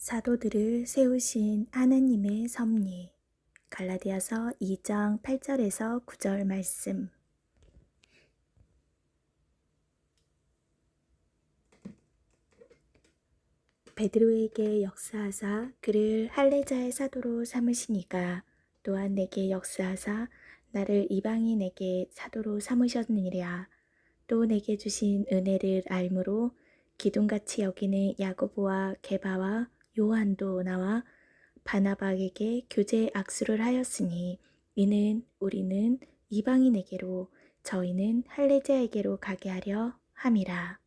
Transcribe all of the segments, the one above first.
사도들을 세우신 하나님의 섭리. 갈라디아서 2장 8절에서 9절 말씀. 베드로에게 역사하사 그를 할례자의 사도로 삼으시니가 또한 내게 역사하사 나를 이방인에게 사도로 삼으셨느니라. 또 내게 주신 은혜를 알므로 기둥같이 여기는 야고보와 게바와 요한도 나와 바나바에게 교제 악수를 하였으니 이는 우리는 이방인에게로 저희는 할례자에게로 가게 하려 함이라.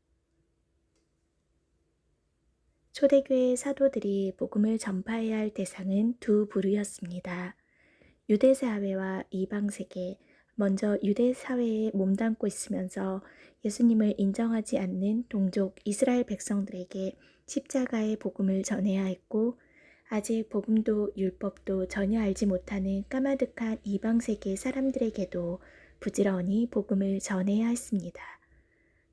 초대교회 사도들이 복음을 전파해야 할 대상은 두 부류였습니다. 유대사회와 이방세계, 먼저 유대사회에 몸담고 있으면서 예수님을 인정하지 않는 동족 이스라엘 백성들에게 십자가의 복음을 전해야 했고, 아직 복음도 율법도 전혀 알지 못하는 까마득한 이방세계 사람들에게도 부지런히 복음을 전해야 했습니다.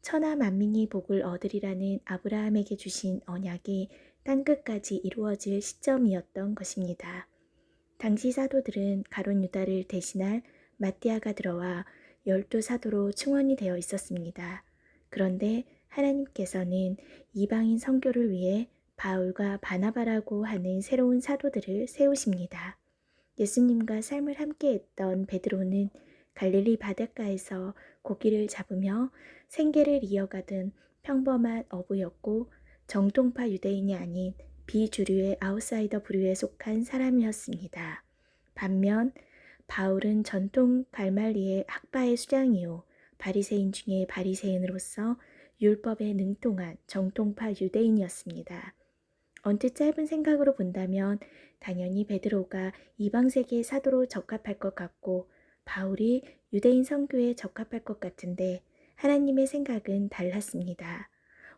천하 만민이 복을 얻으리라는 아브라함에게 주신 언약이 땅끝까지 이루어질 시점이었던 것입니다. 당시 사도들은 가룟 유다를 대신할 마띠아가 들어와 12사도로 충원이 되어 있었습니다. 그런데 하나님께서는 이방인 선교를 위해 바울과 바나바라고 하는 새로운 사도들을 세우십니다. 예수님과 삶을 함께했던 베드로는 갈릴리 바닷가에서 고기를 잡으며 생계를 이어가던 평범한 어부였고, 정통파 유대인이 아닌 비주류의 아웃사이더 부류에 속한 사람이었습니다. 반면 바울은 전통 갈말리의 학파의 수장이요 바리새인 중에 바리새인으로서 율법에 능통한 정통파 유대인이었습니다. 언뜻 짧은 생각으로 본다면 당연히 베드로가 이방세계의 사도로 적합할 것 같고 바울이 유대인 선교에 적합할 것 같은데, 하나님의 생각은 달랐습니다.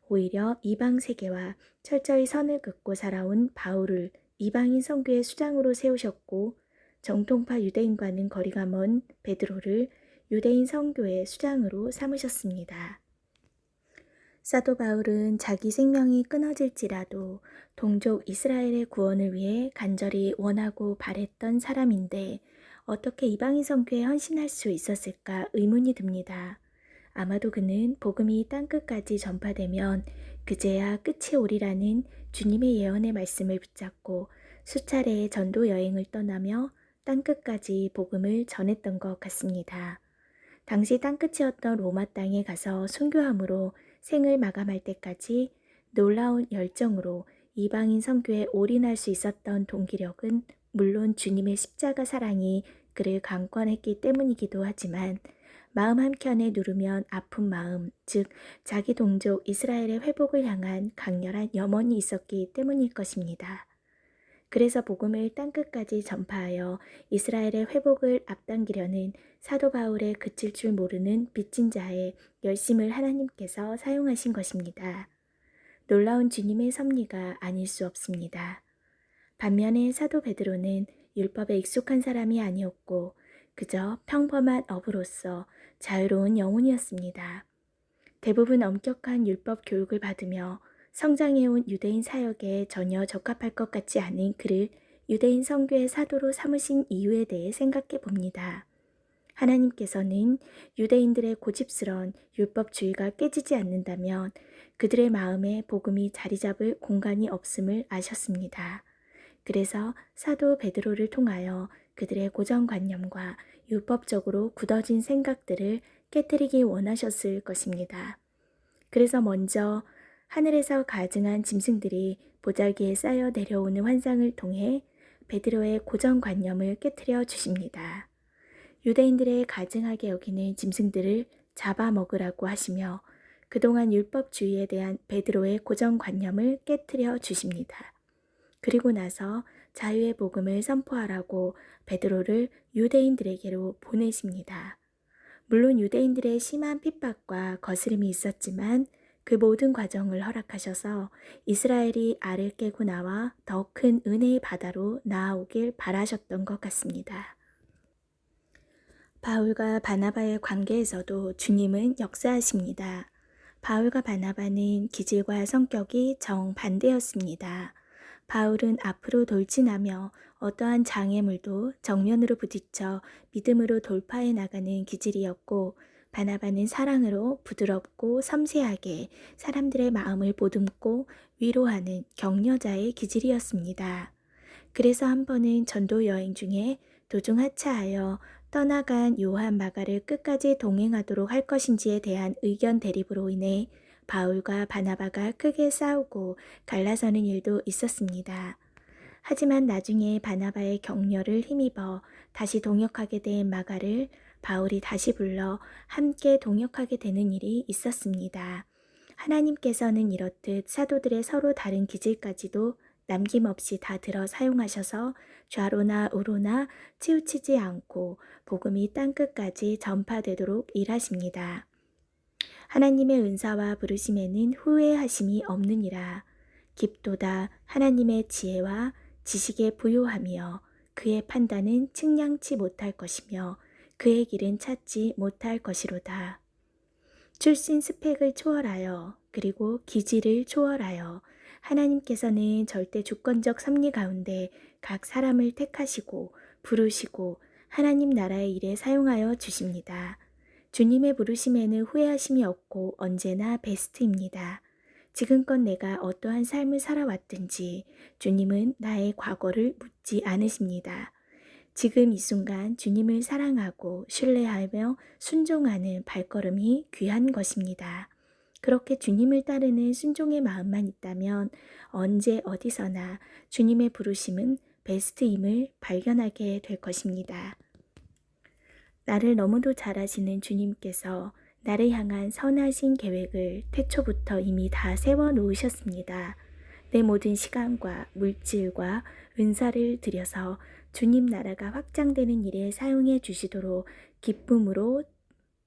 오히려 이방세계와 철저히 선을 긋고 살아온 바울을 이방인 선교의 수장으로 세우셨고, 정통파 유대인과는 거리가 먼 베드로를 유대인 선교의 수장으로 삼으셨습니다. 사도 바울은 자기 생명이 끊어질지라도 동족 이스라엘의 구원을 위해 간절히 원하고 바랬던 사람인데 어떻게 이방인 선교에 헌신할 수 있었을까 의문이 듭니다. 아마도 그는 복음이 땅끝까지 전파되면 그제야 끝이 오리라는 주님의 예언의 말씀을 붙잡고 수차례의 전도 여행을 떠나며 땅끝까지 복음을 전했던 것 같습니다. 당시 땅끝이었던 로마 땅에 가서 순교함으로 생을 마감할 때까지 놀라운 열정으로 이방인 선교에 올인할 수 있었던 동기력은 물론 주님의 십자가 사랑이 그를 강권했기 때문이기도 하지만, 마음 한켠에 누르면 아픈 마음, 즉 자기 동족 이스라엘의 회복을 향한 강렬한 염원이 있었기 때문일 것입니다. 그래서 복음을 땅끝까지 전파하여 이스라엘의 회복을 앞당기려는 사도 바울의 그칠 줄 모르는 빚진 자의 열심을 하나님께서 사용하신 것입니다. 놀라운 주님의 섭리가 아닐 수 없습니다. 반면에 사도 베드로는 율법에 익숙한 사람이 아니었고 그저 평범한 어부로서 자유로운 영혼이었습니다. 대부분 엄격한 율법 교육을 받으며 성장해온 유대인 사역에 전혀 적합할 것 같지 않은 그를 유대인 선교의 사도로 삼으신 이유에 대해 생각해 봅니다. 하나님께서는 유대인들의 고집스러운 율법주의가 깨지지 않는다면 그들의 마음에 복음이 자리 잡을 공간이 없음을 아셨습니다. 그래서 사도 베드로를 통하여 그들의 고정관념과 율법적으로 굳어진 생각들을 깨트리기 원하셨을 것입니다. 그래서 먼저 하늘에서 가증한 짐승들이 보자기에 쌓여 내려오는 환상을 통해 베드로의 고정관념을 깨트려 주십니다. 유대인들의 가증하게 여기는 짐승들을 잡아먹으라고 하시며 그동안 율법주의에 대한 베드로의 고정관념을 깨트려 주십니다. 그리고 나서 자유의 복음을 선포하라고 베드로를 유대인들에게로 보내십니다. 물론 유대인들의 심한 핍박과 거스름이 있었지만 그 모든 과정을 허락하셔서 이스라엘이 알을 깨고 나와 더 큰 은혜의 바다로 나아오길 바라셨던 것 같습니다. 바울과 바나바의 관계에서도 주님은 역사하십니다. 바울과 바나바는 기질과 성격이 정반대였습니다. 바울은 앞으로 돌진하며 어떠한 장애물도 정면으로 부딪혀 믿음으로 돌파해 나가는 기질이었고, 바나바는 사랑으로 부드럽고 섬세하게 사람들의 마음을 보듬고 위로하는 격려자의 기질이었습니다. 그래서 한 번은 전도 여행 중에 도중 하차하여 떠나간 요한 마가를 끝까지 동행하도록 할 것인지에 대한 의견 대립으로 인해 바울과 바나바가 크게 싸우고 갈라서는 일도 있었습니다. 하지만 나중에 바나바의 격려를 힘입어 다시 동역하게 된 마가를 바울이 다시 불러 함께 동역하게 되는 일이 있었습니다. 하나님께서는 이렇듯 사도들의 서로 다른 기질까지도 남김없이 다 들어 사용하셔서 좌로나 우로나 치우치지 않고 복음이 땅끝까지 전파되도록 일하십니다. 하나님의 은사와 부르심에는 후회하심이 없느니라. 깊도다 하나님의 지혜와 지식에 부요하며 그의 판단은 측량치 못할 것이며 그의 길은 찾지 못할 것이로다. 출신 스펙을 초월하여 그리고 기질을 초월하여 하나님께서는 절대 주권적 섭리 가운데 각 사람을 택하시고 부르시고 하나님 나라의 일에 사용하여 주십니다. 주님의 부르심에는 후회하심이 없고 언제나 베스트입니다. 지금껏 내가 어떠한 삶을 살아왔든지 주님은 나의 과거를 묻지 않으십니다. 지금 이 순간 주님을 사랑하고 신뢰하며 순종하는 발걸음이 귀한 것입니다. 그렇게 주님을 따르는 순종의 마음만 있다면 언제 어디서나 주님의 부르심은 베스트임을 발견하게 될 것입니다. 나를 너무도 잘 아시는 주님께서 나를 향한 선하신 계획을 태초부터 이미 다 세워 놓으셨습니다. 내 모든 시간과 물질과 은사를 들여서 주님 나라가 확장되는 일에 사용해 주시도록 기쁨으로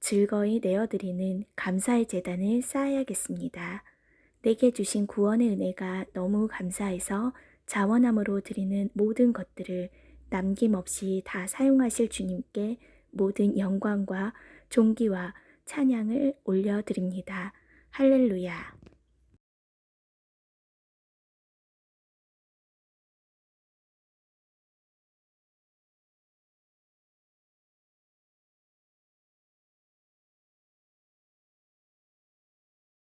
즐거이 내어드리는 감사의 제단을 쌓아야겠습니다. 내게 주신 구원의 은혜가 너무 감사해서 자원함으로 드리는 모든 것들을 남김없이 다 사용하실 주님께 모든 영광과 존귀와 찬양을 올려드립니다. 할렐루야.